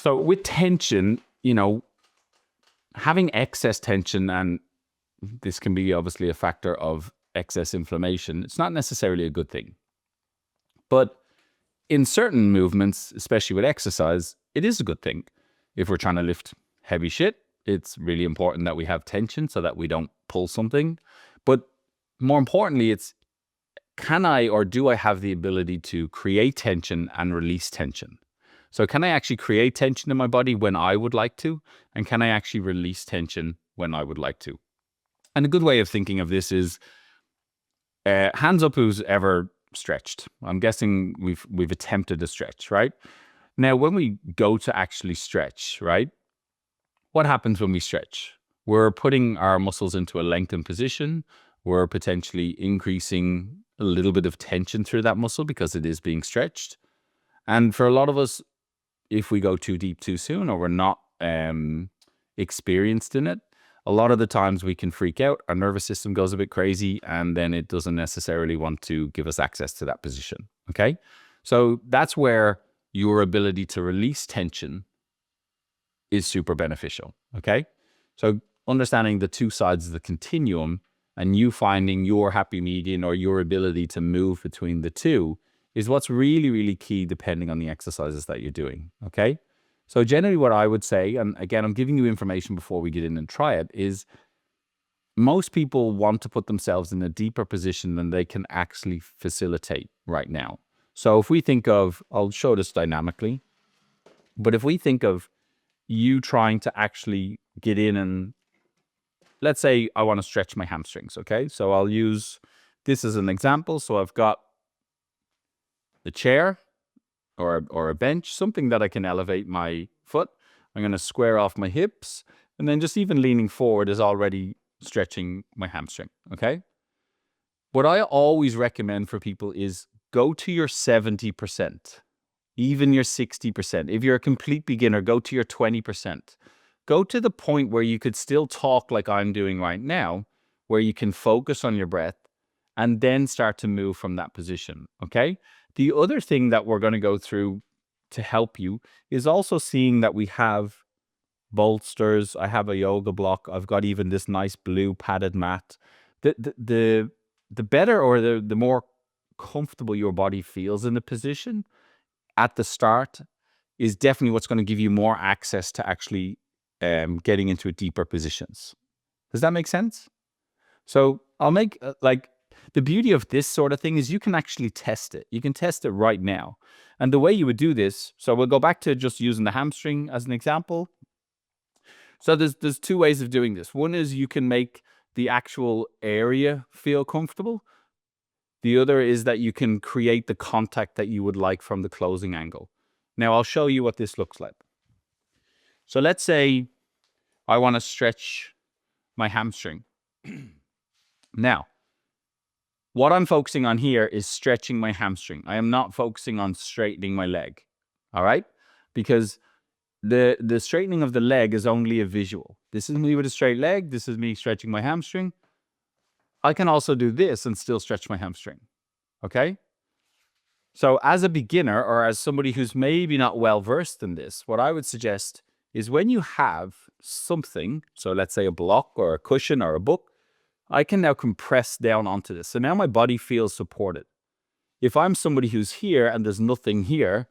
So with tension, having excess tension, and this can be obviously a factor of excess inflammation, it's not necessarily a good thing. But in certain movements, especially with exercise, it is a good thing. If we're trying to lift heavy shit, it's really important that we have tension so that we don't pull something. But more importantly, it's, can I or do I have the ability to create tension and release tension? So can I actually create tension in my body when I would like to? And can I actually release tension when I would like to? And a good way of thinking of this is, hands up who's ever stretched. I'm guessing we've attempted a stretch, right? Now, when we go to actually stretch, right? What happens when we stretch? We're putting our muscles into a lengthened position. We're potentially increasing a little bit of tension through that muscle because it is being stretched. And for a lot of us, if we go too deep too soon, or we're not experienced in it, a lot of the times we can freak out. Our nervous system goes a bit crazy, and then it doesn't necessarily want to give us access to that position. Okay. So that's where your ability to release tension is super beneficial. Okay. So understanding the two sides of the continuum and you finding your happy median or your ability to move between the two is what's really, really key, depending on the exercises that you're doing. Okay. So generally what I would say, and again, I'm giving you information before we get in and try it, is most people want to put themselves in a deeper position than they can actually facilitate right now. So if we think of, I'll show this dynamically, but if we think of you trying to actually get in and, let's say I want to stretch my hamstrings, okay? So I'll use this as an example. So I've got the chair or a bench, something that I can elevate my foot. I'm going to square off my hips, and then just even leaning forward is already stretching my hamstring, okay? What I always recommend for people is go to your 70%, even your 60%. If you're a complete beginner, go to your 20%. Go to the point where you could still talk like I'm doing right now, where you can focus on your breath and then start to move from that position, okay? The other thing that we're going to go through to help you is also seeing that we have bolsters. I have a yoga block. I've got even this nice blue padded mat. The better or the more comfortable your body feels in the position at the start is definitely what's going to give you more access to actually getting into deeper positions. Does that make sense? So I'll make the beauty of this sort of thing is you can actually test it. You can test it right now. And the way you would do this, so we'll go back to just using the hamstring as an example. So there's two ways of doing this. One is you can make the actual area feel comfortable. The other is that you can create the contact that you would like from the closing angle. Now I'll show you what this looks like. So let's say I want to stretch my hamstring. Now, what I'm focusing on here is stretching my hamstring. I am not focusing on straightening my leg, all right? Because the straightening of the leg is only a visual. This is me with a straight leg. This is me stretching my hamstring. I can also do this and still stretch my hamstring, okay? So as a beginner or as somebody who's maybe not well-versed in this, what I would suggest is when you have something, so let's say a block or a cushion or a book, I can now compress down onto this. So now my body feels supported. If I'm somebody who's here and there's nothing here,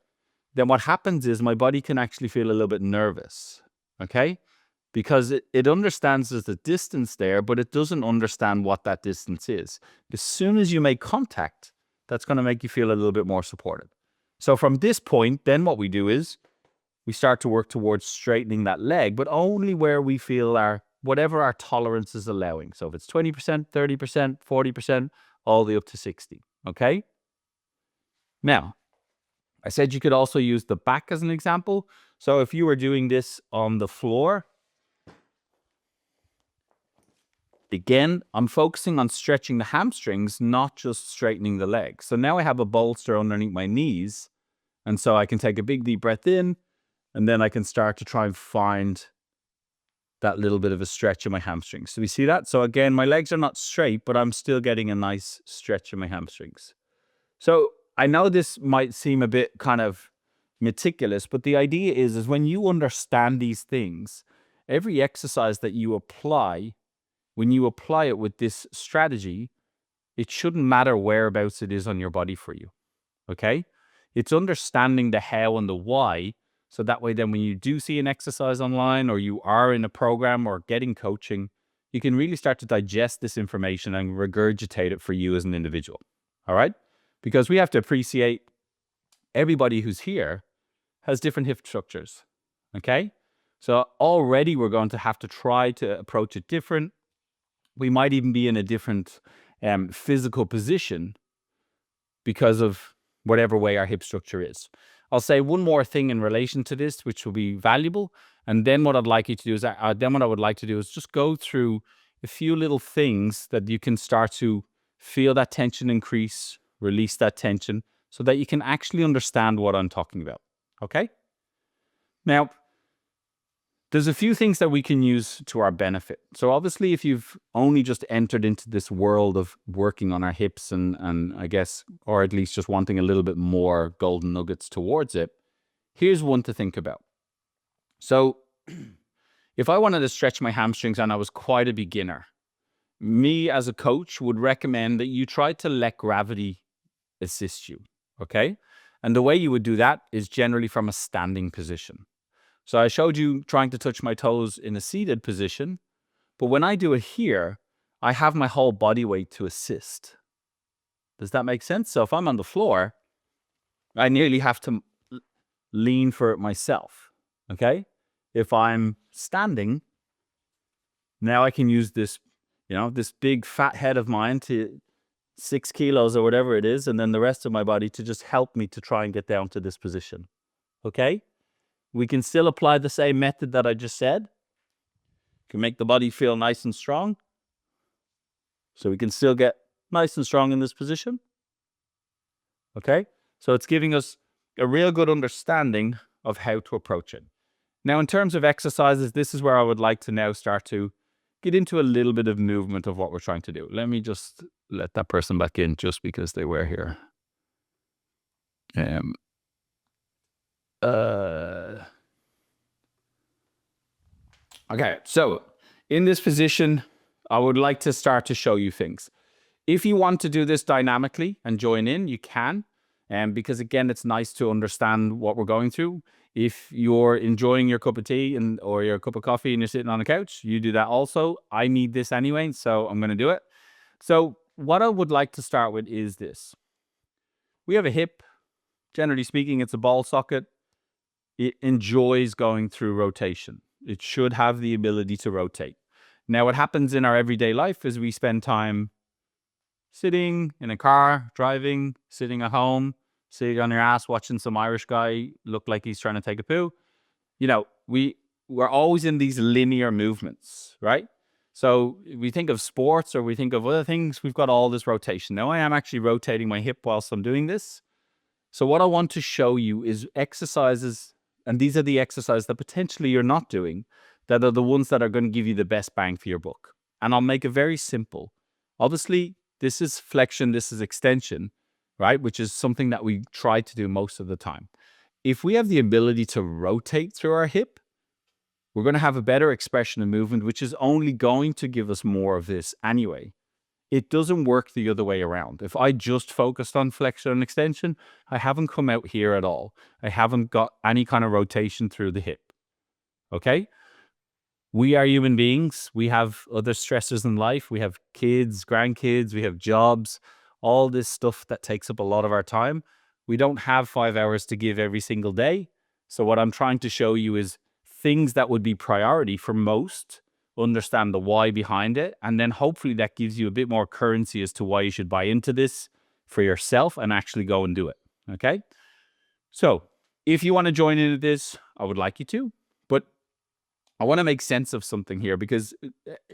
then what happens is my body can actually feel a little bit nervous, okay? Because it understands there's a distance there, but it doesn't understand what that distance is. As soon as you make contact, that's going to make you feel a little bit more supported. So from this point, then what we do is we start to work towards straightening that leg, but only where we feel whatever our tolerance is allowing. So if it's 20%, 30%, 40%, all the way up to 60, okay? Now, I said you could also use the back as an example. So if you were doing this on the floor, again, I'm focusing on stretching the hamstrings, not just straightening the legs. So now I have a bolster underneath my knees, and so I can take a big deep breath in, and then I can start to try and find that little bit of a stretch in my hamstrings. So we see that? So again, my legs are not straight, but I'm still getting a nice stretch in my hamstrings. So I know this might seem a bit kind of meticulous, but the idea is when you understand these things, every exercise that you apply, when you apply it with this strategy, it shouldn't matter whereabouts it is on your body for you, okay? It's understanding the how and the why, so that way then when you do see an exercise online or you are in a program or getting coaching, you can really start to digest this information and regurgitate it for you as an individual, all right? Because we have to appreciate everybody who's here has different hip structures, okay? So already we're going to have to try to approach it different. We might even be in a different physical position because of whatever way our hip structure is. I'll say one more thing in relation to this, which will be valuable. And then what I'd like you to do is, then what I would like to do is just go through a few little things that you can start to feel that tension increase, release that tension, so that you can actually understand what I'm talking about, okay? Now, there's a few things that we can use to our benefit. So obviously, if you've only just entered into this world of working on our hips and I guess, or at least just wanting a little bit more golden nuggets towards it, here's one to think about. So if I wanted to stretch my hamstrings and I was quite a beginner, me as a coach would recommend that you try to let gravity assist you, okay? And the way you would do that is generally from a standing position. So I showed you trying to touch my toes in a seated position, but when I do it here, I have my whole body weight to assist. Does that make sense? So if I'm on the floor, I nearly have to lean for it myself, okay? If I'm standing, now I can use this, this big fat head of mine to 6 kilos or whatever it is, and then the rest of my body to just help me to try and get down to this position, okay? We can still apply the same method that I just said. Can make the body feel nice and strong. So we can still get nice and strong in this position. Okay? So it's giving us a real good understanding of how to approach it. Now, in terms of exercises, this is where I would like to now start to get into a little bit of movement of what we're trying to do. Let me just let that person back in just because they were here. Okay, so in this position, I would like to start to show you things. If you want to do this dynamically and join in, you can. Because again, it's nice to understand what we're going through. If you're enjoying your cup of tea or your cup of coffee and you're sitting on the couch, you do that also. I need this anyway, so I'm going to do it. So what I would like to start with is this. We have a hip. Generally speaking, it's a ball socket. It enjoys going through rotation. It should have the ability to rotate. Now, what happens in our everyday life is we spend time sitting in a car, driving, sitting at home, sitting on your ass, watching some Irish guy look like he's trying to take a poo. We're always in these linear movements, right? So we think of sports or we think of other things, we've got all this rotation. Now I am actually rotating my hip whilst I'm doing this. So what I want to show you is exercises, and these are the exercises that potentially you're not doing, that are the ones that are going to give you the best bang for your buck. And I'll make it very simple. Obviously, this is flexion, this is extension, right? Which is something that we try to do most of the time. If we have the ability to rotate through our hip, we're going to have a better expression of movement, which is only going to give us more of this anyway. It doesn't work the other way around. If I just focused on flexion and extension, I haven't come out here at all. I haven't got any kind of rotation through the hip. Okay? We are human beings. We have other stressors in life. We have kids, grandkids, we have jobs, all this stuff that takes up a lot of our time. We don't have 5 hours to give every single day. So what I'm trying to show you is things that would be priority for most, understand the why behind it, and then hopefully that gives you a bit more currency as to why you should buy into this for yourself and actually go and do it. Okay? So if you want to join into this, I would like you to, but I want to make sense of something here, because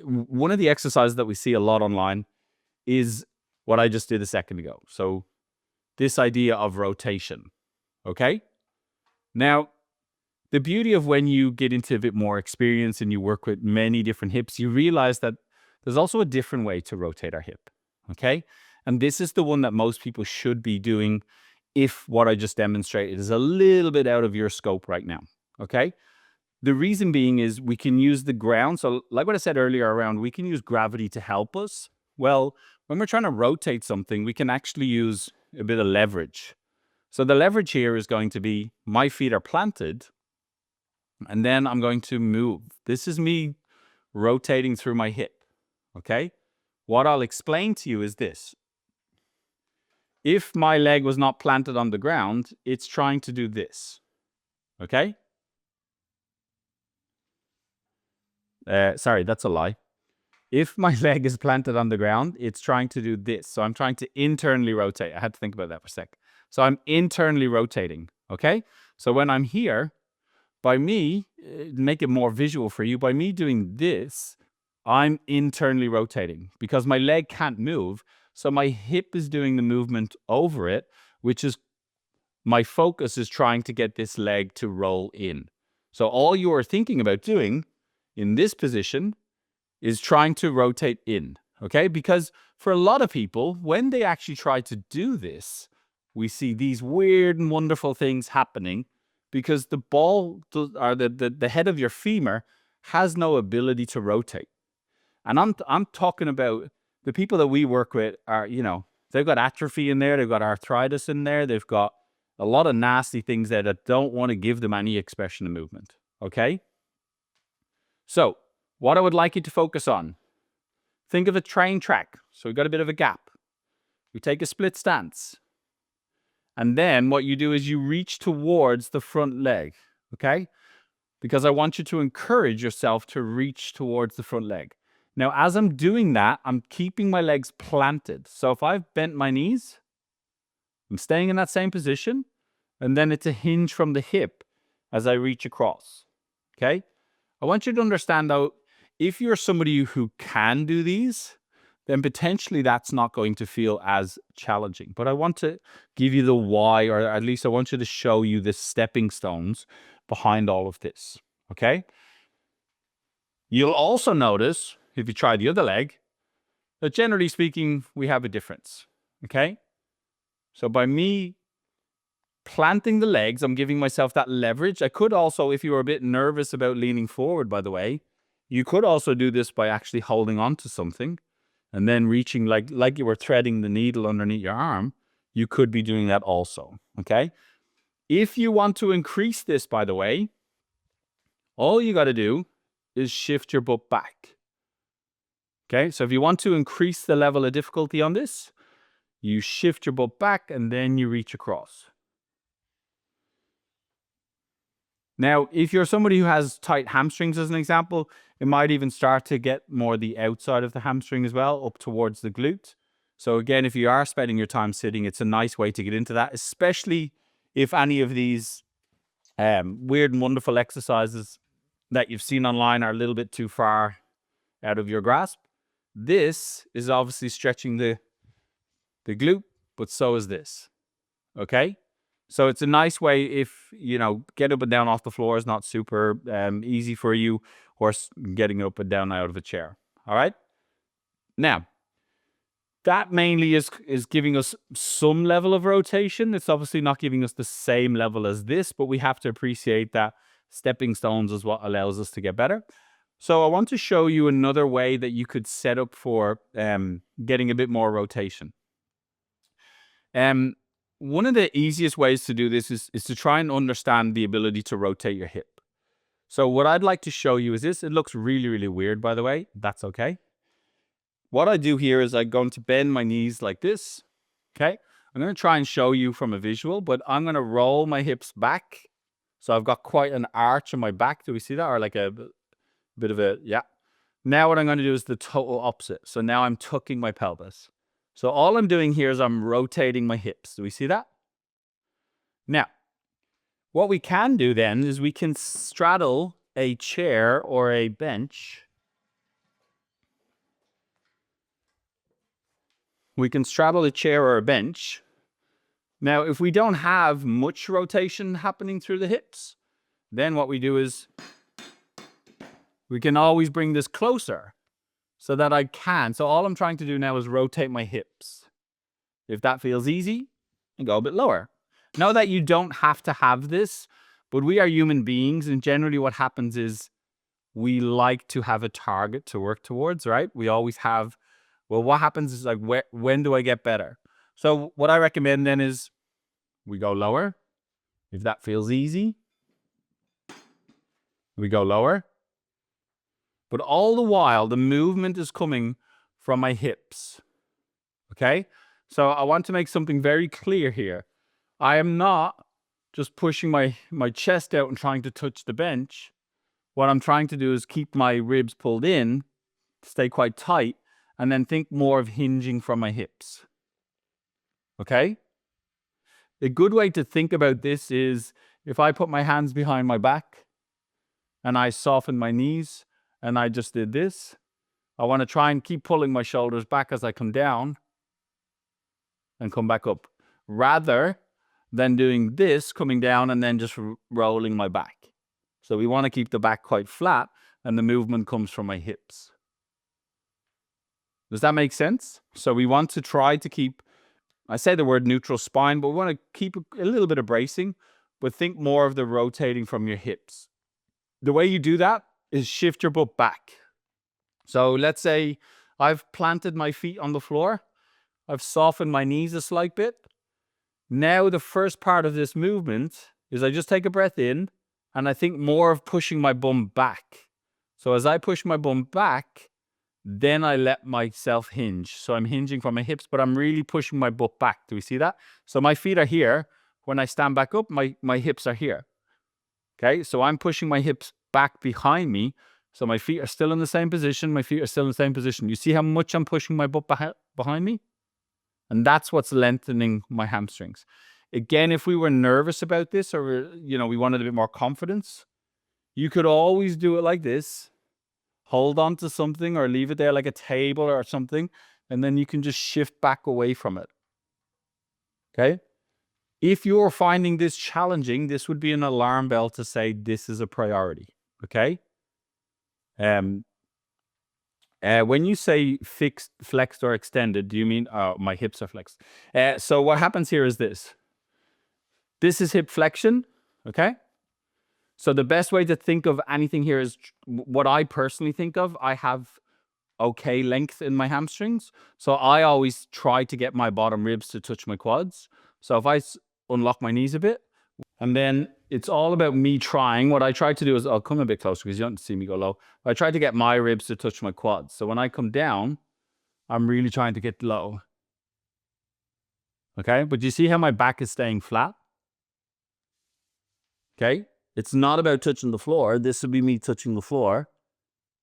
one of the exercises that we see a lot online is what I just did a second ago. So this idea of rotation. Okay? Now, the beauty of when you get into a bit more experience and you work with many different hips, you realize that there's also a different way to rotate our hip. Okay? And this is the one that most people should be doing if what I just demonstrated is a little bit out of your scope right now, okay? The reason being is we can use the ground. So like what I said earlier around, we can use gravity to help us. Well, when we're trying to rotate something, we can actually use a bit of leverage. So the leverage here is going to be my feet are planted, and then I'm going to move. This is me rotating through my hip, okay? What I'll explain to you is this. If my leg was not planted on the ground, it's trying to do this, okay? Sorry, that's a lie. If my leg is planted on the ground, it's trying to do this. So I'm trying to internally rotate. I had to think about that for a sec. So I'm internally rotating, okay? So when I'm here, by me, make it more visual for you, by me doing this, I'm internally rotating because my leg can't move. So my hip is doing the movement over it, which is my focus is trying to get this leg to roll in. So all you are thinking about doing in this position is trying to rotate in, okay? Because for a lot of people, when they actually try to do this, we see these weird and wonderful things happening because the ball or the head of your femur has no ability to rotate. And I'm talking about the people that we work with are, they've got atrophy in there, they've got arthritis in there, they've got a lot of nasty things there that don't want to give them any expression of movement, okay? So what I would like you to focus on, think of a train track. So we've got a bit of a gap. We take a split stance. And then what you do is you reach towards the front leg, okay? Because I want you to encourage yourself to reach towards the front leg. Now, as I'm doing that, I'm keeping my legs planted. So if I've bent my knees, I'm staying in that same position, and then it's a hinge from the hip as I reach across, okay? I want you to understand, though, if you're somebody who can do these, then potentially that's not going to feel as challenging. But I want to give you the why, or at least I want you to show you the stepping stones behind all of this, okay? You'll also notice, if you try the other leg, that generally speaking, we have a difference, okay? So by me planting the legs, I'm giving myself that leverage. I could also, if you were a bit nervous about leaning forward, by the way, you could also do this by actually holding on to something and then reaching like you were threading the needle underneath your arm. You could be doing that also, okay? If you want to increase this, by the way, all you got to do is shift your butt back. Okay, so if you want to increase the level of difficulty on this, you shift your butt back and then you reach across. Now, if you're somebody who has tight hamstrings, as an example, it might even start to get more the outside of the hamstring as well, up towards the glute. So again, if you are spending your time sitting, it's a nice way to get into that, especially if any of these weird and wonderful exercises that you've seen online are a little bit too far out of your grasp. This is obviously stretching the glute, but so is this, okay? So it's a nice way if, get up and down off the floor is not super easy for you, or getting up and down out of a chair, all right? Now, that mainly is giving us some level of rotation. It's obviously not giving us the same level as this, but we have to appreciate that stepping stones is what allows us to get better. So I want to show you another way that you could set up for getting a bit more rotation. One of the easiest ways to do this is to try and understand the ability to rotate your hip. So what I'd like to show you is this. It looks really, really weird, by the way. That's okay. What I do here is I'm going to bend my knees like this, okay? I'm going to try and show you from a visual, but I'm going to roll my hips back. So I've got quite an arch on my back. Do we see that? Or like a bit of a, yeah. Now what I'm going to do is the total opposite. So now I'm tucking my pelvis. So all I'm doing here is I'm rotating my hips. Do we see that? Now, what we can do then is we can straddle a chair or a bench. We can straddle a chair or a bench. Now, if we don't have much rotation happening through the hips, then what we do is we can always bring this closer so that I can. So all I'm trying to do now is rotate my hips. If that feels easy, and go a bit lower. Know that you don't have to have this, but we are human beings, and generally what happens is we like to have a target to work towards, right? We always have, well, what happens is like, when do I get better? So what I recommend then is we go lower. If that feels easy, we go lower. But all the while, the movement is coming from my hips, okay? So I want to make something very clear here. I am not just pushing my chest out and trying to touch the bench. What I'm trying to do is keep my ribs pulled in, stay quite tight, and then think more of hinging from my hips, okay? A good way to think about this is if I put my hands behind my back and I soften my knees and I just did this, I want to try and keep pulling my shoulders back as I come down and come back up, rather than doing this, coming down and then just rolling my back. So we want to keep the back quite flat and the movement comes from my hips. Does that make sense? So we want to try to keep, I say the word neutral spine, but we want to keep a little bit of bracing, but think more of the rotating from your hips. The way you do that is shift your butt back. So let's say I've planted my feet on the floor. I've softened my knees a slight bit. Now the first part of this movement is I just take a breath in and I think more of pushing my bum back. So as I push my bum back, then I let myself hinge. So I'm hinging from my hips, but I'm really pushing my butt back. Do we see that? So my feet are here. When I stand back up, my hips are here. Okay, so I'm pushing my hips back behind me. So my feet are still in the same position. My feet are still in the same position. You see how much I'm pushing my butt behind me? And that's what's lengthening my hamstrings. Again, if we were nervous about this or, we wanted a bit more confidence, you could always do it like this. Hold on to something or leave it there like a table or something, and then you can just shift back away from it. Okay? If you're finding this challenging, this would be an alarm bell to say this is a priority. Okay? When you say fixed, flexed, or extended, do you mean, my hips are flexed? So what happens here is this. This is hip flexion, okay? So the best way to think of anything here is what I personally think of. I have okay length in my hamstrings. So I always try to get my bottom ribs to touch my quads. So if I unlock my knees a bit, and then it's all about me trying. What I try to do is, I'll come a bit closer because you don't see me go low. I try to get my ribs to touch my quads. So when I come down, I'm really trying to get low. Okay, but you see how my back is staying flat? Okay, it's not about touching the floor. This would be me touching the floor,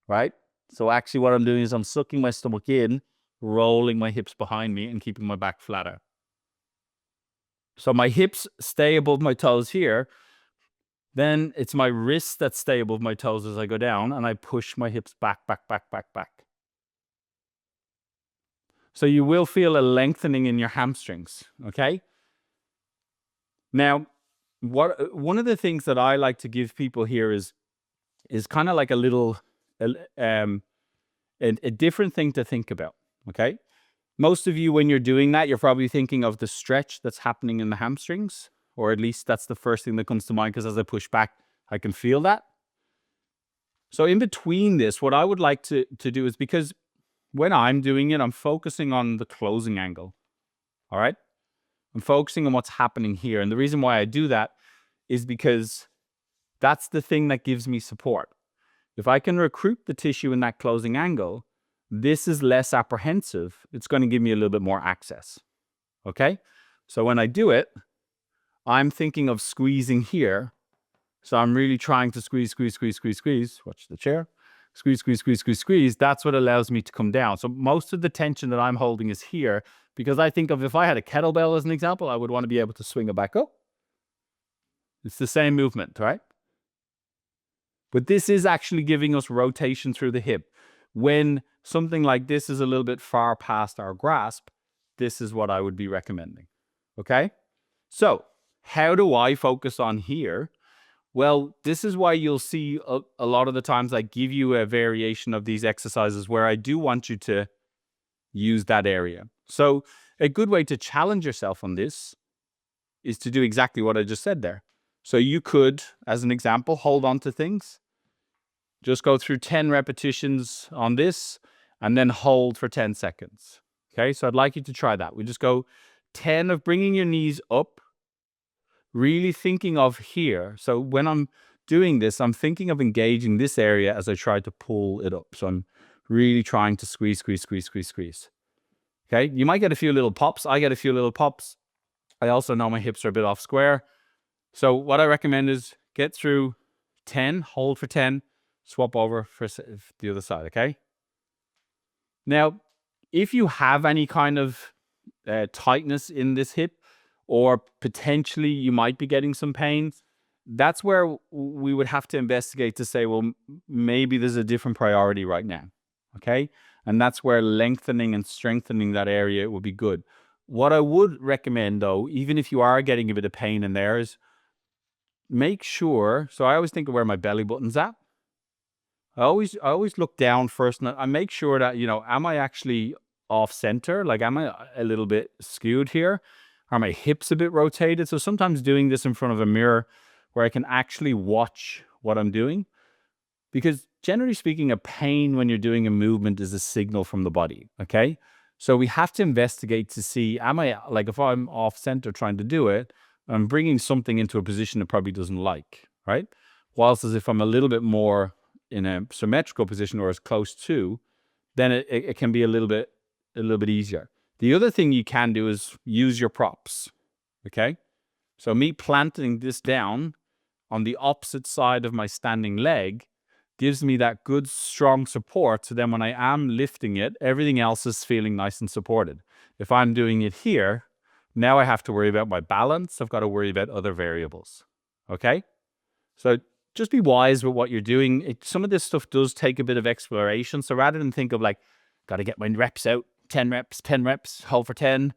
right? So actually what I'm doing is I'm sucking my stomach in, rolling my hips behind me and keeping my back flatter. So my hips stay above my toes here. Then it's my wrists that stay above my toes as I go down, and I push my hips back, back, back, back, back. So you will feel a lengthening in your hamstrings, okay? Now, one of the things that I like to give people here is kind of like a different thing to think about, okay? Most of you, when you're doing that, you're probably thinking of the stretch that's happening in the hamstrings, or at least that's the first thing that comes to mind, because as I push back, I can feel that. So in between this, what I would like to do is, because when I'm doing it, I'm focusing on the closing angle, all right? I'm focusing on what's happening here. And the reason why I do that is because that's the thing that gives me support. If I can recruit the tissue in that closing angle, this is less apprehensive. It's going to give me a little bit more access, okay? So when I do it, I'm thinking of squeezing here. So I'm really trying to squeeze, squeeze, squeeze, squeeze, squeeze. Watch the chair. Squeeze, squeeze, squeeze, squeeze, squeeze. That's what allows me to come down. So most of the tension that I'm holding is here, because I think of, if I had a kettlebell as an example, I would want to be able to swing it back up. It's the same movement, right? But this is actually giving us rotation through the hip. When something like this is a little bit far past our grasp, this is what I would be recommending, okay? So how do I focus on here? Well, this is why you'll see a lot of the times I give you a variation of these exercises where I do want you to use that area. So a good way to challenge yourself on this is to do exactly what I just said there. So you could, as an example, hold on to things. Just go through 10 repetitions on this and then hold for 10 seconds. Okay, so I'd like you to try that. We just go 10 of bringing your knees up, really thinking of here. So when I'm doing this, I'm thinking of engaging this area as I try to pull it up. So I'm really trying to squeeze, squeeze, squeeze, squeeze, squeeze. Okay, you might get a few little pops. I get a few little pops. I also know my hips are a bit off square. So what I recommend is get through 10, hold for 10, swap over for the other side, okay? Now, if you have any kind of tightness in this hip, or potentially you might be getting some pain, that's where we would have to investigate to say, well, maybe there's a different priority right now, okay? And that's where lengthening and strengthening that area would be good. What I would recommend, though, even if you are getting a bit of pain in there, is make sure, so I always think of where my belly button's at. I always look down first, and I make sure that, am I actually off center? Like, am I a little bit skewed here? Are my hips a bit rotated? So sometimes doing this in front of a mirror where I can actually watch what I'm doing, because generally speaking, a pain when you're doing a movement is a signal from the body, okay? So we have to investigate to see, if I'm off center trying to do it, I'm bringing something into a position it probably doesn't like, right? Whilst as if I'm a little bit more in a symmetrical position or as close to, then it can be a little bit easier. The other thing you can do is use your props, okay? So me planting this down on the opposite side of my standing leg gives me that good, strong support. So then when I am lifting it, everything else is feeling nice and supported. If I'm doing it here, now I have to worry about my balance. I've got to worry about other variables, okay? So just be wise with what you're doing. Some of this stuff does take a bit of exploration. So rather than think of like, got to get my reps out, 10 reps, hold for 10,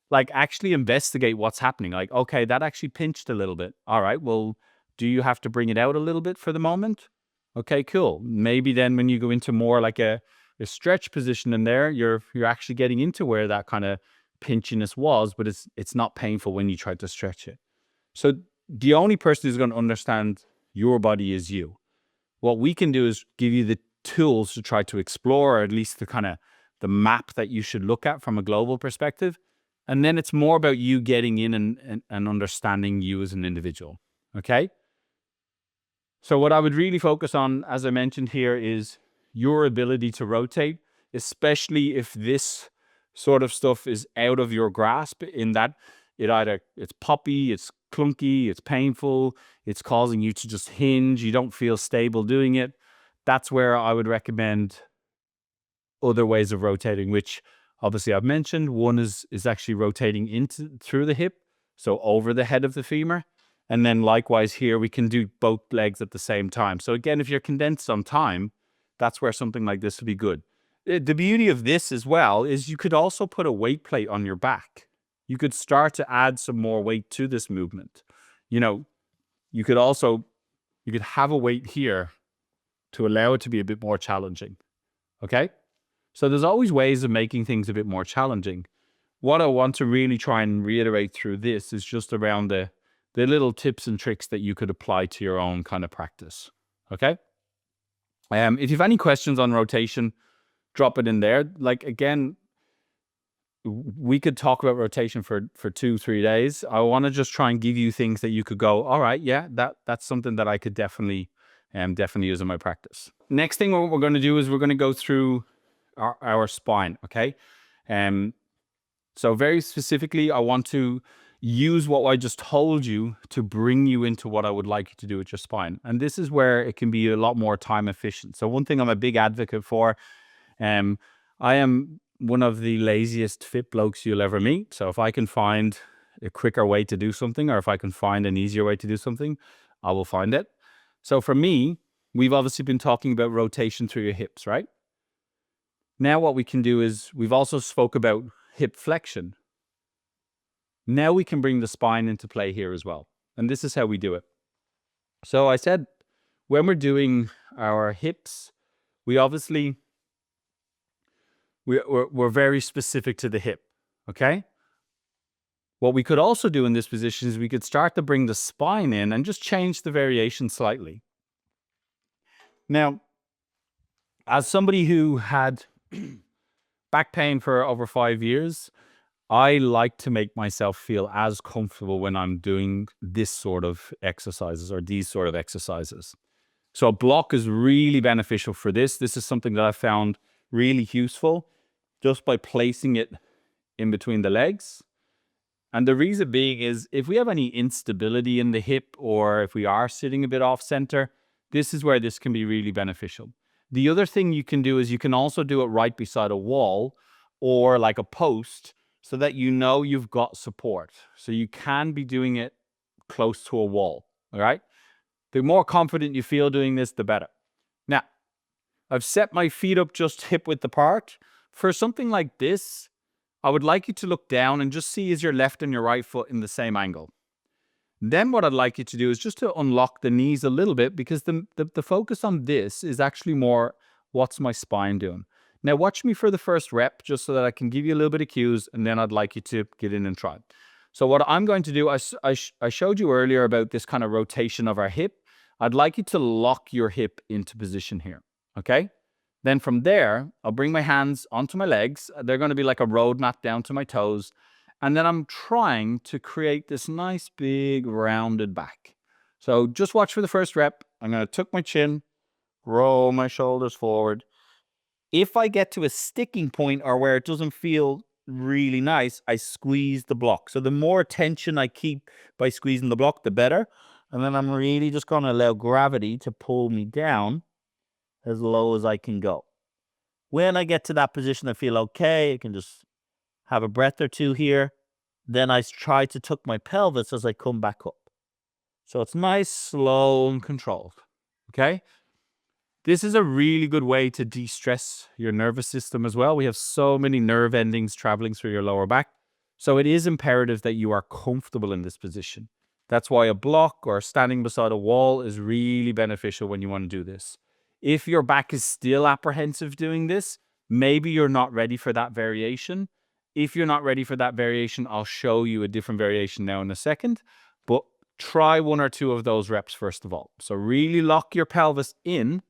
like actually investigate what's happening. Like, okay, that actually pinched a little bit. All right, well, do you have to bring it out a little bit for the moment? Okay, cool. Maybe then when you go into more like a stretch position in there, you're actually getting into where that kind of pinchiness was, but it's not painful when you try to stretch it. So the only person who's going to understand your body is you. What we can do is give you the tools to try to explore, or at least the map that you should look at from a global perspective. And then it's more about you getting in and understanding you as an individual. Okay? So what I would really focus on, as I mentioned here, is your ability to rotate, especially if this sort of stuff is out of your grasp, in that it's poppy, it's clunky, it's painful, it's causing you to just hinge, you don't feel stable doing it. That's where I would recommend other ways of rotating, which obviously I've mentioned. One is actually rotating through the hip, so over the head of the femur. And then likewise here, we can do both legs at the same time. So again, if you're condensed on time, that's where something like this would be good. The beauty of this as well is you could also put a weight plate on your back. You could start to add some more weight to this movement. You could have a weight here to allow it to be a bit more challenging. Okay? So there's always ways of making things a bit more challenging. What I want to really try and reiterate through this is just around the little tips and tricks that you could apply to your own kind of practice. Okay? If you have any questions on rotation, drop it in there. Like, again, we could talk about rotation for 2-3 days. I want to just try and give you things that you could go, all right, yeah, that's something that I could definitely use in my practice. Next thing what we're going to do is we're going to go through our spine, okay? So very specifically, I want to use what I just told you to bring you into what I would like you to do with your spine. And this is where it can be a lot more time efficient. So one thing I'm a big advocate for, I am one of the laziest fit blokes you'll ever meet. So if I can find a quicker way to do something, or if I can find an easier way to do something, I will find it. So for me, we've obviously been talking about rotation through your hips, right? Now what we can do is, we've also spoke about hip flexion. Now we can bring the spine into play here as well. And this is how we do it. So I said, when we're doing our hips, we're very specific to the hip, okay? What we could also do in this position is we could start to bring the spine in and just change the variation slightly. Now, as somebody who had back pain for over 5 years, I like to make myself feel as comfortable when I'm doing this sort of exercises or these sort of exercises. So a block is really beneficial for this. This is something that I found really useful just by placing it in between the legs. And the reason being is if we have any instability in the hip or if we are sitting a bit off center, this is where this can be really beneficial. The other thing you can do is you can also do it right beside a wall or like a post so that you know you've got support. So you can be doing it close to a wall, all right? The more confident you feel doing this, the better. Now, I've set my feet up just hip width apart. For something like this, I would like you to look down and just see is your left and your right foot in the same angle. Then what I'd like you to do is just to unlock the knees a little bit because the focus on this is actually more what's my spine doing. Now watch me for the first rep just so that I can give you a little bit of cues and then I'd like you to get in and try. So what I'm going to do, I showed you earlier about this kind of rotation of our hip. I'd like you to lock your hip into position here, okay? Then from there, I'll bring my hands onto my legs. They're going to be like a road mat down to my toes. And then I'm trying to create this nice big rounded back. So just watch for the first rep. I'm going to tuck my chin, roll my shoulders forward. If I get to a sticking point or where it doesn't feel really nice, I squeeze the block. So the more tension I keep by squeezing the block, the better. And then I'm really just going to allow gravity to pull me down as low as I can go. When I get to that position, I feel okay. I can just have a breath or two here. Then I try to tuck my pelvis as I come back up. So it's nice, slow, and controlled. Okay? This is a really good way to de-stress your nervous system as well. We have so many nerve endings traveling through your lower back. So it is imperative that you are comfortable in this position. That's why a block or standing beside a wall is really beneficial when you want to do this. If your back is still apprehensive doing this, maybe you're not ready for that variation. If you're not ready for that variation, I'll show you a different variation now in a second. But try one or two of those reps first of all. So really lock your pelvis in.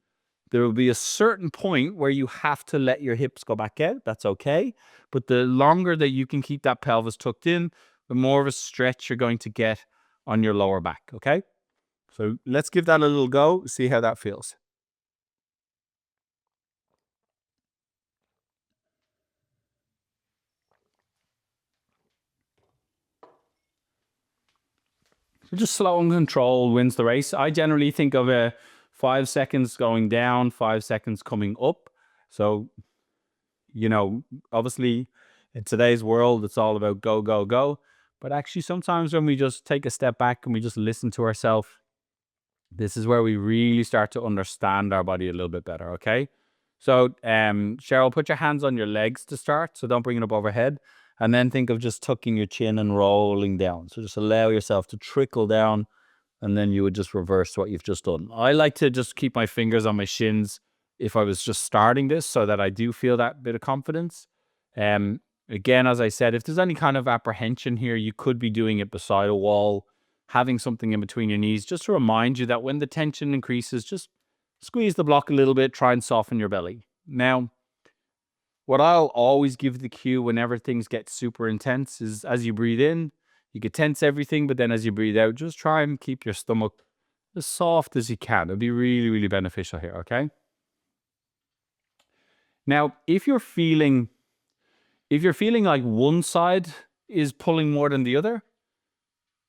There will be a certain point where you have to let your hips go back out. That's okay. But the longer that you can keep that pelvis tucked in, the more of a stretch you're going to get on your lower back, okay? So let's give that a little go, see how that feels. So just slow and control wins the race. I generally think of 5 seconds going down, 5 seconds coming up. So, you know, obviously in today's world, it's all about go, go, go. But actually sometimes when we just take a step back and we just listen to ourselves, this is where we really start to understand our body a little bit better, okay? So, Cheryl, put your hands on your legs to start. So don't bring it up overhead. And then think of just tucking your chin and rolling down. So just allow yourself to trickle down and then you would just reverse what you've just done. I like to just keep my fingers on my shins if I was just starting this so that I do feel that bit of confidence. Again, as I said, if there's any kind of apprehension here, you could be doing it beside a wall, having something in between your knees, just to remind you that when the tension increases, just squeeze the block a little bit, try and soften your belly. Now, what I'll always give the cue whenever things get super intense is as you breathe in, you could tense everything, but then as you breathe out, just try and keep your stomach as soft as you can. It'll be really, really beneficial here, okay? Now, if you're feeling like one side is pulling more than the other,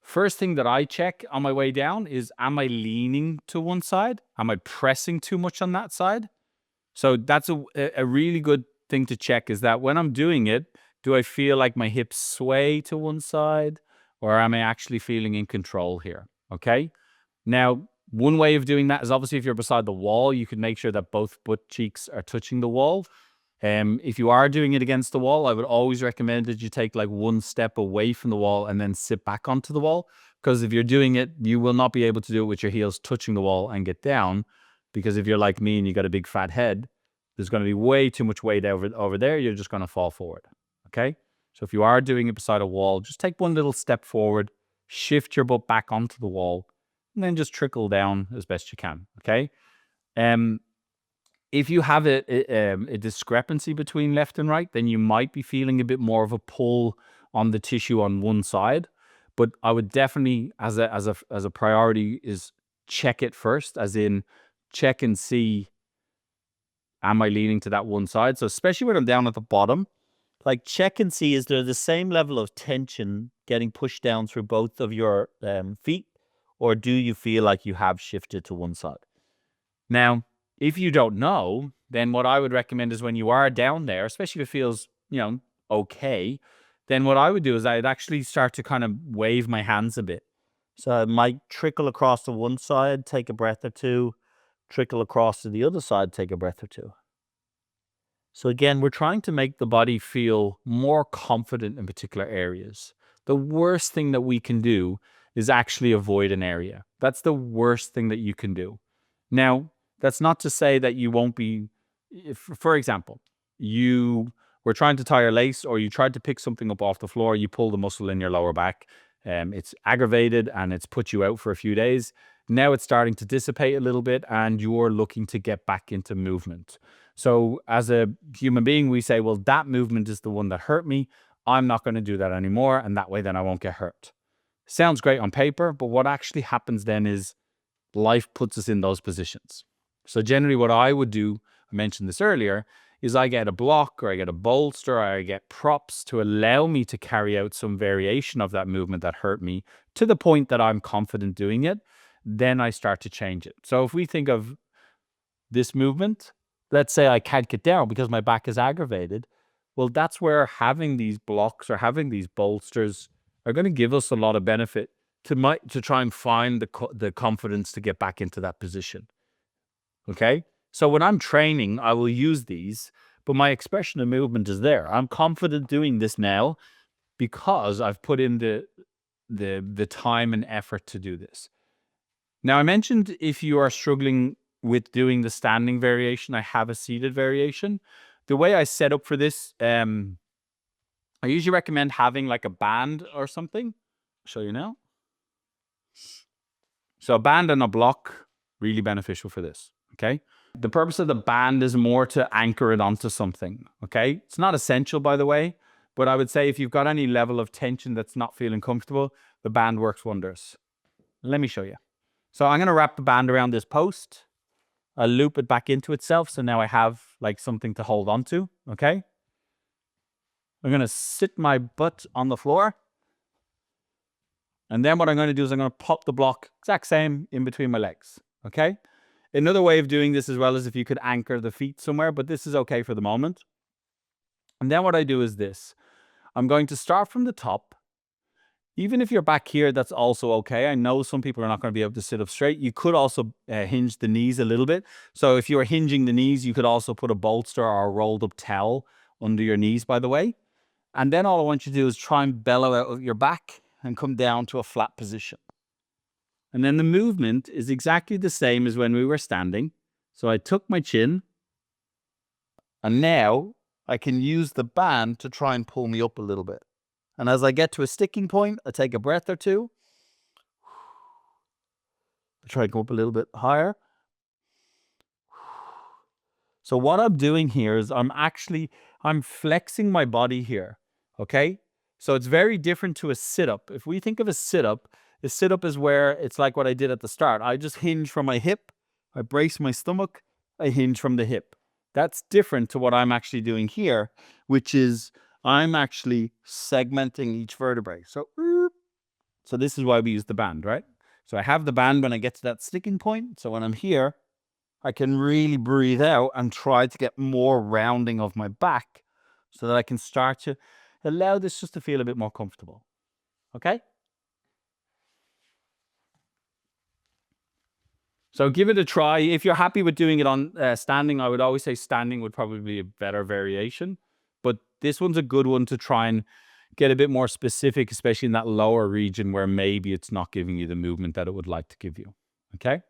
first thing that I check on my way down is, am I leaning to one side? Am I pressing too much on that side? So that's a really good thing to check, is that when I'm doing it, do I feel like my hips sway to one side or am I actually feeling in control here? Okay. Now, one way of doing that is obviously if you're beside the wall, you can make sure that both butt cheeks are touching the wall. If you are doing it against the wall, I would always recommend that you take like one step away from the wall and then sit back onto the wall. Because if you're doing it, you will not be able to do it with your heels touching the wall and get down. Because if you're like me and you got a big fat head, there's going to be way too much weight over there. You're just going to fall forward. Okay. So if you are doing it beside a wall, just take one little step forward, shift your butt back onto the wall, and then just trickle down as best you can, okay? If you have a discrepancy between left and right, then you might be feeling a bit more of a pull on the tissue on one side. But I would definitely, as a priority, is check it first, as in check and see, am I leaning to that one side? So especially when I'm down at the bottom, like check and see, is there the same level of tension getting pushed down through both of your feet, or do you feel like you have shifted to one side? Now, if you don't know, then what I would recommend is when you are down there, especially if it feels, okay, then what I would do is I'd actually start to kind of wave my hands a bit. So I might trickle across to one side, take a breath or two, trickle across to the other side, take a breath or two. So again, we're trying to make the body feel more confident in particular areas. The worst thing that we can do is actually avoid an area. That's the worst thing that you can do. Now, that's not to say that you won't be, if, for example, you were trying to tie your lace, or you tried to pick something up off the floor, you pull the muscle in your lower back, it's aggravated and it's put you out for a few days. Now it's starting to dissipate a little bit and you're looking to get back into movement. So as a human being, we say, well, that movement is the one that hurt me. I'm not going to do that anymore. And that way, then I won't get hurt. Sounds great on paper, but what actually happens then is life puts us in those positions. So generally what I would do, I mentioned this earlier, is I get a block, or I get a bolster, or I get props to allow me to carry out some variation of that movement that hurt me to the point that I'm confident doing it. Then I start to change it. So if we think of this movement, let's say I can't get down because my back is aggravated. Well, that's where having these blocks or having these bolsters are going to give us a lot of benefit to try and find the confidence to get back into that position. Okay? So when I'm training, I will use these, but my expression of movement is there. I'm confident doing this now because I've put in the time and effort to do this. Now, I mentioned if you are struggling with doing the standing variation, I have a seated variation. The way I set up for this, I usually recommend having like a band or something. I'll show you now. So a band and a block, really beneficial for this, okay? The purpose of the band is more to anchor it onto something, okay? It's not essential, by the way, but I would say if you've got any level of tension that's not feeling comfortable, the band works wonders. Let me show you. So I'm going to wrap the band around this post. I'll loop it back into itself. So now I have like something to hold on to, okay? I'm going to sit my butt on the floor. And then what I'm going to do is I'm going to pop the block exact same in between my legs, okay? Another way of doing this as well is if you could anchor the feet somewhere, but this is okay for the moment. And then what I do is this. I'm going to start from the top. Even if you're back here, that's also okay. I know some people are not going to be able to sit up straight. You could also hinge the knees a little bit. So if you are hinging the knees, you could also put a bolster or a rolled up towel under your knees, by the way. And then all I want you to do is try and bellow out of your back and come down to a flat position. And then the movement is exactly the same as when we were standing. So I took my chin, and now I can use the band to try and pull me up a little bit. And as I get to a sticking point, I take a breath or two. I try and go up a little bit higher. So what I'm doing here is I'm flexing my body here, okay? So it's very different to a sit-up. If we think of a sit-up is where it's like what I did at the start. I just hinge from my hip, I brace my stomach, I hinge from the hip. That's different to what I'm actually doing here, which is I'm actually segmenting each vertebrae. So this is why we use the band, right? So I have the band when I get to that sticking point. So when I'm here, I can really breathe out and try to get more rounding of my back so that I can start to allow this just to feel a bit more comfortable. Okay? So give it a try. If you're happy with doing it on standing, I would always say standing would probably be a better variation. But this one's a good one to try and get a bit more specific, especially in that lower region where maybe it's not giving you the movement that it would like to give you. Okay?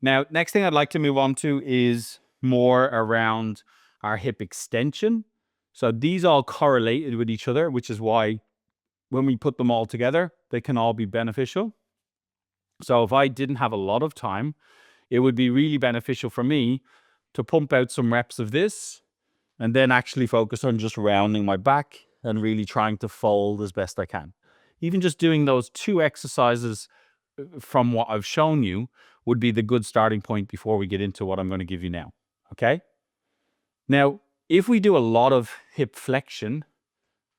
Now, next thing I'd like to move on to is more around our hip extension. So these all correlated with each other, which is why when we put them all together, they can all be beneficial. So if I didn't have a lot of time, it would be really beneficial for me to pump out some reps of this and then actually focus on just rounding my back and really trying to fold as best I can. Even just doing those 2 exercises from what I've shown you would be the good starting point before we get into what I'm going to give you now. Okay? Now, if we do a lot of hip flexion,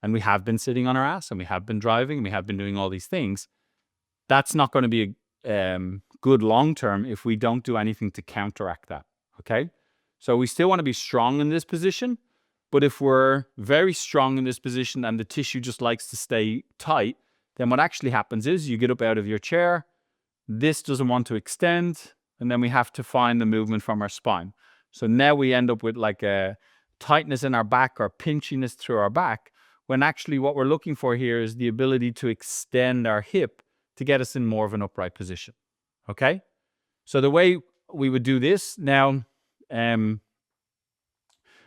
and we have been sitting on our ass, and we have been driving, and we have been doing all these things, that's not going to be good long term if we don't do anything to counteract that. Okay? So we still want to be strong in this position, but if we're very strong in this position and the tissue just likes to stay tight, then what actually happens is you get up out of your chair, this doesn't want to extend, and then we have to find the movement from our spine. So now we end up with like a tightness in our back or pinchiness through our back, when actually what we're looking for here is the ability to extend our hip to get us in more of an upright position. Okay? So the way we would do this now, I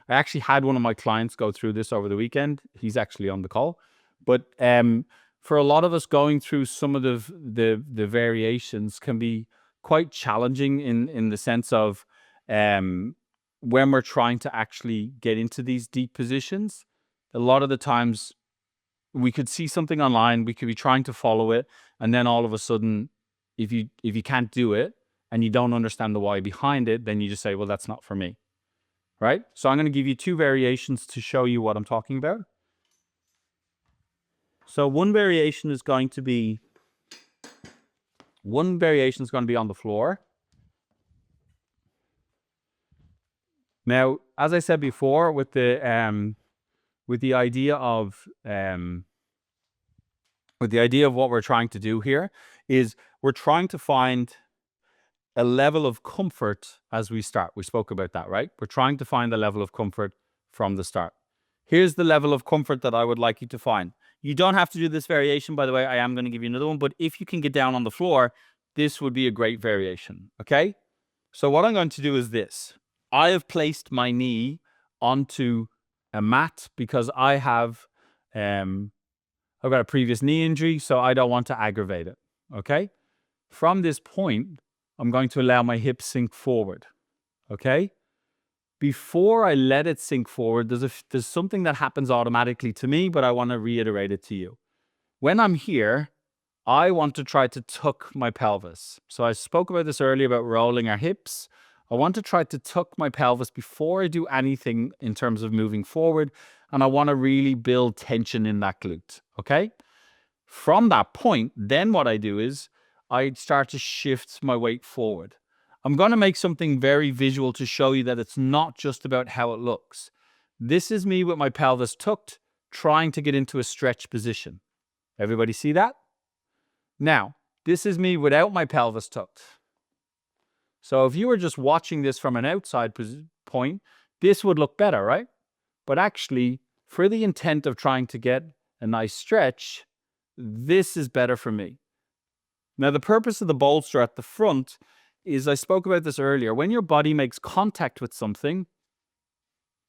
actually had one of my clients go through this over the weekend. He's actually on the call. But for a lot of us, going through some of the variations can be quite challenging in the sense of when we're trying to actually get into these deep positions. A lot of the times we could see something online, we could be trying to follow it, and then all of a sudden, if you can't do it and you don't understand the why behind it, then you just say, well, that's not for me. Right? So I'm going to give you 2 variations to show you what I'm talking about. So one variation is going to be on the floor. Now, as I said before, with the idea of what we're trying to do here is we're trying to find a level of comfort as we start. We spoke about that, right? We're trying to find a level of comfort from the start. Here's the level of comfort that I would like you to find. You don't have to do this variation, by the way. I am going to give you another one, but if you can get down on the floor, this would be a great variation, okay? So what I'm going to do is this. I have placed my knee onto a mat because I have, I've got a previous knee injury, so I don't want to aggravate it, okay? From this point, I'm going to allow my hip sink forward, okay? Before I let it sink forward, there's something that happens automatically to me, but I want to reiterate it to you. When I'm here, I want to try to tuck my pelvis. So I spoke about this earlier about rolling our hips. I want to try to tuck my pelvis before I do anything in terms of moving forward, and I want to really build tension in that glute, okay? From that point, then what I do is I start to shift my weight forward. I'm going to make something very visual to show you that it's not just about how it looks. This is me with my pelvis tucked, trying to get into a stretch position. Everybody see that? Now, this is me without my pelvis tucked. So if you were just watching this from an outside point, this would look better, right? But actually, for the intent of trying to get a nice stretch, this is better for me. Now, the purpose of the bolster at the front is, I spoke about this earlier, when your body makes contact with something,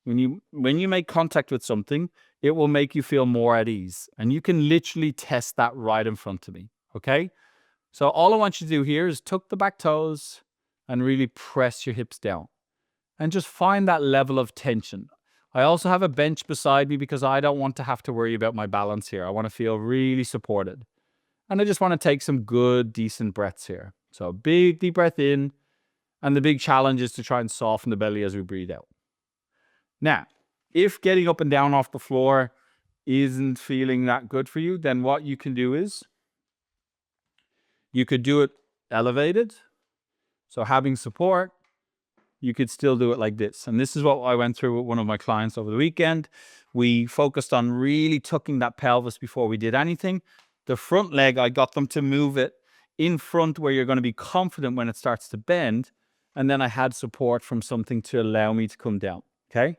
when you make contact with something, it will make you feel more at ease. And you can literally test that right in front of me, okay? So all I want you to do here is tuck the back toes and really press your hips down. And just find that level of tension. I also have a bench beside me because I don't want to have to worry about my balance here. I want to feel really supported. And I just want to take some good, decent breaths here. So a big, deep breath in. And the big challenge is to try and soften the belly as we breathe out. Now, if getting up and down off the floor isn't feeling that good for you, then what you can do is you could do it elevated. So having support, you could still do it like this. And this is what I went through with one of my clients over the weekend. We focused on really tucking that pelvis before we did anything. The front leg, I got them to move it in front where you're going to be confident when it starts to bend. And then I had support from something to allow me to come down, okay?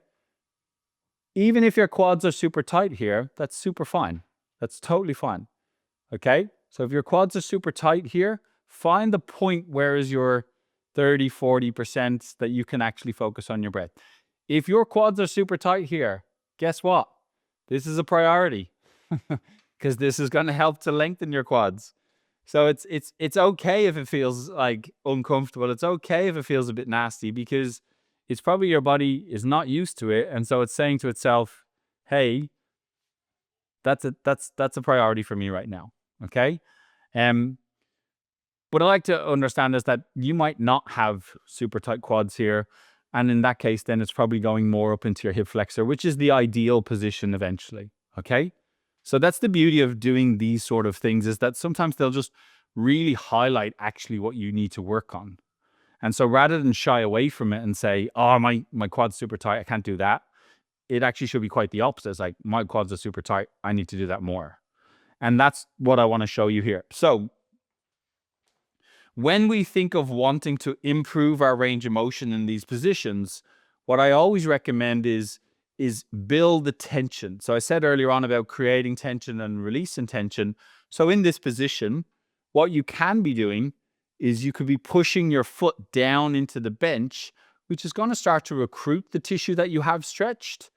Even if your quads are super tight here, that's super fine. That's totally fine, okay? So if your quads are super tight here, find the point where is your 30, 40% that you can actually focus on your breath. If your quads are super tight here, guess what? This is a priority because this is going to help to lengthen your quads. So it's okay if it feels like uncomfortable. It's okay if it feels a bit nasty because it's probably your body is not used to it, and so it's saying to itself, "Hey, that's a priority for me right now." Okay. What I like to understand is that you might not have super tight quads here. And in that case, then it's probably going more up into your hip flexor, which is the ideal position eventually. Okay. So that's the beauty of doing these sort of things, is that sometimes they'll just really highlight actually what you need to work on. And so rather than shy away from it and say, oh, my quad's super tight, I can't do that, it actually should be quite the opposite. It's like, my quads are super tight, I need to do that more. And that's what I want to show you here. So when we think of wanting to improve our range of motion in these positions, what I always recommend is build the tension. So I said earlier on about creating tension and releasing tension. So in this position, what you can be doing is you could be pushing your foot down into the bench, which is going to start to recruit the tissue that you have stretched.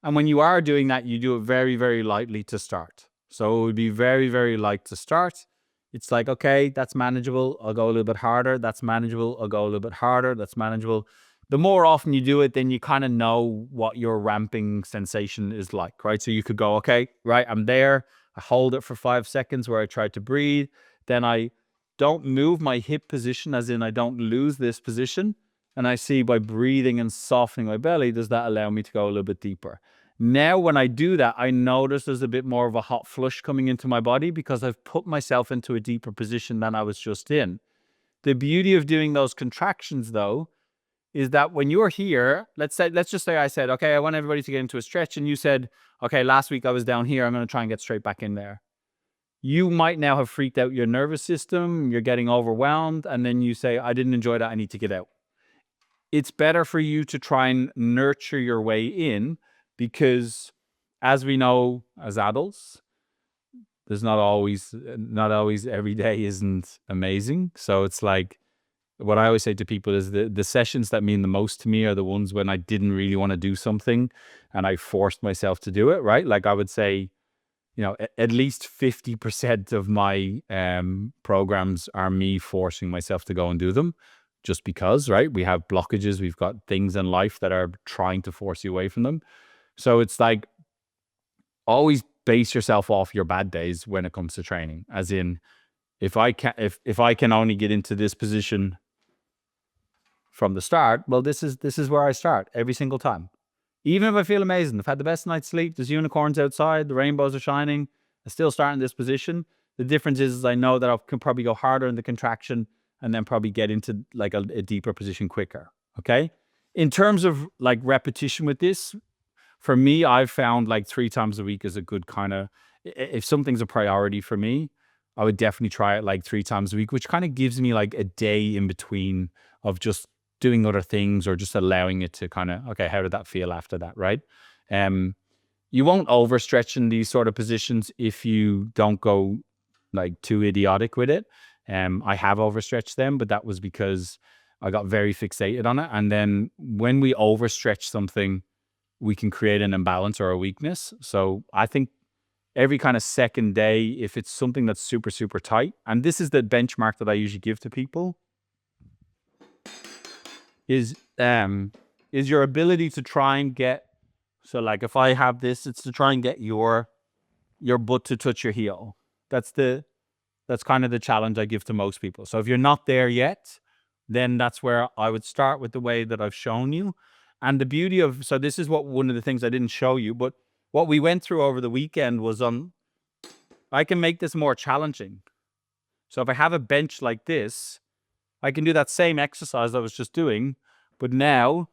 And when you are doing that, you do it very, very lightly to start. So it would be very, very light to start. It's like, okay, that's manageable. I'll go a little bit harder. That's manageable. I'll go a little bit harder. That's manageable. The more often you do it, then you kind of know what your ramping sensation is like, right? So you could go, okay, right, I'm there. I hold it for 5 seconds where I try to breathe. Then I don't move my hip position, as in I don't lose this position. And I see by breathing and softening my belly, does that allow me to go a little bit deeper? Now, when I do that, I notice there's a bit more of a hot flush coming into my body because I've put myself into a deeper position than I was just in. The beauty of doing those contractions, though, is that when you're here, let's just say I said, okay, I want everybody to get into a stretch. And you said, okay, last week I was down here. I'm going to try and get straight back in there. You might now have freaked out your nervous system. You're getting overwhelmed. And then you say, I didn't enjoy that. I need to get out. It's better for you to try and nurture your way in, because as we know as adults, there's not always every day isn't amazing. So it's like, what I always say to people is the sessions that mean the most to me are the ones when I didn't really want to do something and I forced myself to do it, right? Like I would say, at least 50% of my programs are me forcing myself to go and do them, just because, right? We have blockages, we've got things in life that are trying to force you away from them. So it's like, always base yourself off your bad days when it comes to training. As in, if I can only get into this position from the start, well, this is where I start every single time. Even if I feel amazing, I've had the best night's sleep, there's unicorns outside, the rainbows are shining, I still start in this position. The difference is I know that I can probably go harder in the contraction and then probably get into like a deeper position quicker. Okay. In terms of like repetition with this, for me, I've found like 3 times a week is a good kind of, if something's a priority for me, I would definitely try it like 3 times a week, which kind of gives me like a day in between of just doing other things or just allowing it to kind of, okay, how did that feel after that, right? You won't overstretch in these sort of positions if you don't go like too idiotic with it. I have overstretched them, but that was because I got very fixated on it. And then when we overstretch something, we can create an imbalance or a weakness. So I think every kind of second day, if it's something that's super, super tight, and this is the benchmark that I usually give to people, is your ability to try and get, so like if I have this, it's to try and get your butt to touch your heel. That's kind of the challenge I give to most people. So if you're not there yet, then that's where I would start with the way that I've shown you. And the beauty of, so this is one of the things I didn't show you, but what we went through over the weekend was I can make this more challenging. So if I have a bench like this, I can do that same exercise I was just doing, but now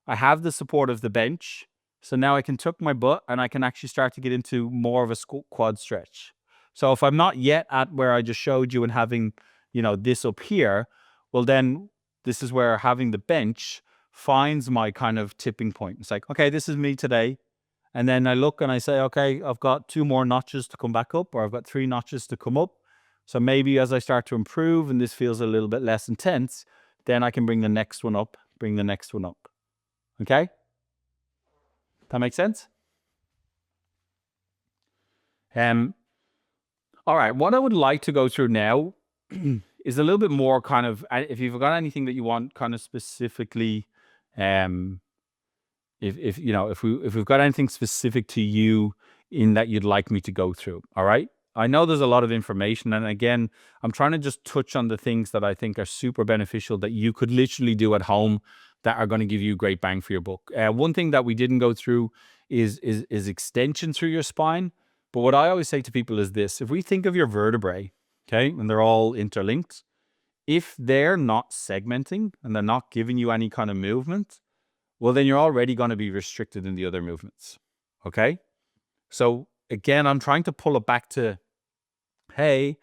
I have the support of the bench. So now I can tuck my butt and I can actually start to get into more of a quad stretch. So if I'm not yet at where I just showed you and having, this up here, well, then this is where having the bench finds my kind of tipping point. It's like, okay, this is me today. And then I look and I say, okay, I've got 2 more notches to come back up, or I've got 3 notches to come up. So maybe as I start to improve and this feels a little bit less intense, then I can bring the next one up, bring the next one up. Okay? That makes sense? All right, what I would like to go through now is a little bit more kind of, if you've got anything that you want kind of specifically, um, if you know, if we've got anything specific to you in that you'd like me to go through. All right. I know there's a lot of information, and again, I'm trying to just touch on the things that I think are super beneficial that you could literally do at home that are going to give you great bang for your buck. One thing that we didn't go through is extension through your spine. But what I always say to people is this: if we think of your vertebrae, okay, and they're all interlinked, if they're not segmenting and they're not giving you any kind of movement, well, then you're already going to be restricted in the other movements. Okay. So again, I'm trying to pull it back to, hey,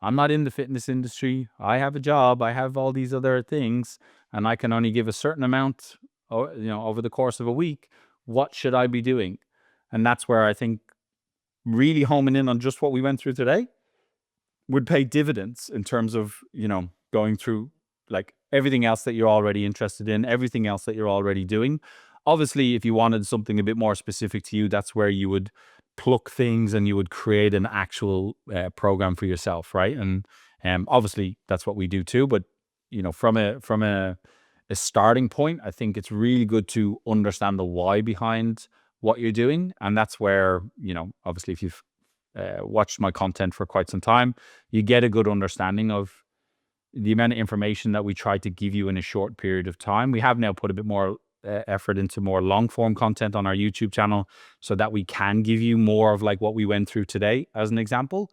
I'm not in the fitness industry. I have a job. I have all these other things, and I can only give a certain amount, over the course of a week. What should I be doing? And that's where I think really homing in on just what we went through today would pay dividends in terms of, going through like everything else that you're already interested in, everything else that you're already doing. Obviously, if you wanted something a bit more specific to you, that's where you would pluck things and you would create an actual program for yourself, right? And obviously, that's what we do too. But from a starting point, I think it's really good to understand the why behind what you're doing, and that's where obviously, if you've watched my content for quite some time, you get a good understanding of the amount of information that we try to give you in a short period of time. We have now put a bit more effort into more long form content on our YouTube channel so that we can give you more of like what we went through today as an example.